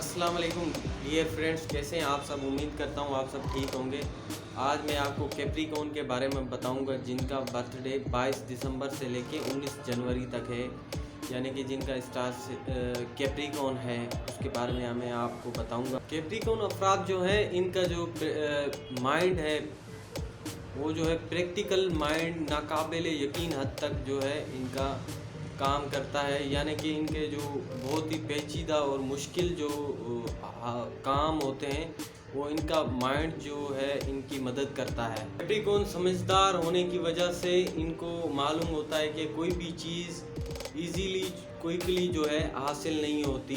अस्सलाम वालेकुम dear friends, कैसे हैं आप सब। उम्मीद करता हूँ आप सब ठीक होंगे। आज मैं आपको कैप्रिकॉर्न के बारे में बताऊंगा, जिनका बर्थडे 22 दिसंबर से लेके 19 जनवरी तक है, यानी कि जिनका स्टार कैप्रिकॉर्न है, उसके बारे में मैं आपको बताऊंगा। कैप्रिकॉर्न अफराद जो है, इनका जो माइंड है वो जो है प्रैक्टिकल माइंड, नाकाबिल यकीन हद तक जो है इनका काम करता है, यानी कि इनके जो बहुत ही पेचीदा और मुश्किल जो काम होते हैं वो इनका माइंड जो है इनकी मदद करता है। कैप्रिकॉर्न समझदार होने की वजह से इनको मालूम होता है कि कोई भी चीज़ इजीली क्विकली जो है हासिल नहीं होती।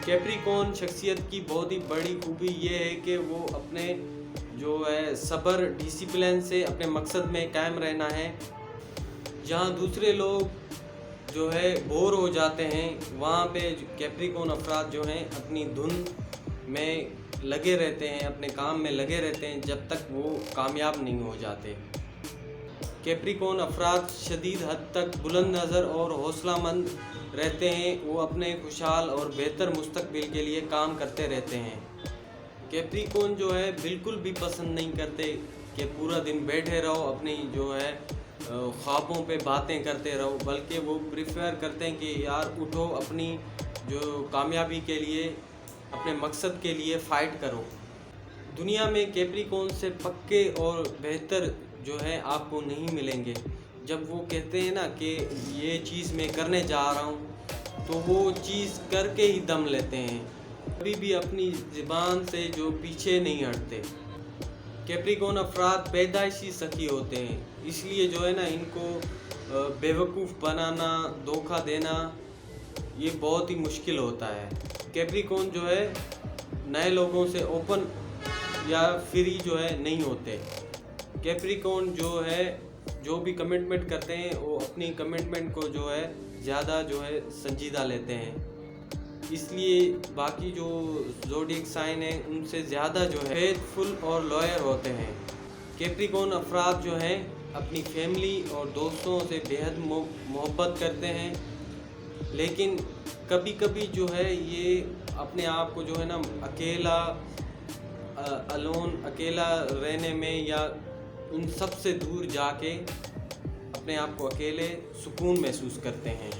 कैप्रिकॉर्न शख्सियत की बहुत ही बड़ी खूबी ये है कि वो अपने जो है सब्र डिसिप्लिन से अपने मकसद में कायम रहना है। जहाँ दूसरे लोग जो है बोर हो जाते हैं, वहाँ पे कैप्रिकॉर्न अफराद जो हैं अपनी धुन में लगे रहते हैं, अपने काम में लगे रहते हैं जब तक वो कामयाब नहीं हो जाते। कैप्रिकॉर्न अफराद शदीद हद तक बुलंद नज़र और हौसलामंद रहते हैं। वो अपने खुशहाल और बेहतर मुस्तकबिल के लिए काम करते रहते हैं। कैप्रिकॉर्न जो है बिल्कुल भी पसंद नहीं करते कि पूरा दिन बैठे रहो, अपनी जो है ख्वाबों पे बातें करते रहो, बल्कि वो प्रिफर करते हैं कि यार उठो, अपनी जो कामयाबी के लिए, अपने मकसद के लिए फ़ाइट करो। दुनिया में कैप्रिकॉर्न से पक्के और बेहतर जो है आपको नहीं मिलेंगे। जब वो कहते हैं ना कि ये चीज़ मैं करने जा रहा हूँ, तो वो चीज़ करके ही दम लेते हैं, कभी भी अपनी ज़बान से जो पीछे नहीं हटते। कैप्रिकॉर्न अफराद पैदाइशी सखी होते हैं, इसलिए जो है ना इनको बेवकूफ़ बनाना, धोखा देना ये बहुत ही मुश्किल होता है। कैप्रिकॉर्न जो है नए लोगों से ओपन या फ्री जो है नहीं होते। कैप्रिकॉर्न जो है जो भी कमिटमेंट करते हैं वो अपनी कमिटमेंट को जो है ज़्यादा जो है संजीदा लेते हैं, इसलिए बाकी जो ज़ोडिएक साइन है उनसे ज़्यादा जो है फेथफुल और लॉयल होते हैं। कैप्रिकॉर्न अफराद जो हैं अपनी फैमिली और दोस्तों से बेहद मोहब्बत करते हैं, लेकिन कभी कभी जो है ये अपने आप को जो है ना अकेला रहने में या उन सब से दूर जाके अपने आप को अकेले सुकून महसूस करते हैं।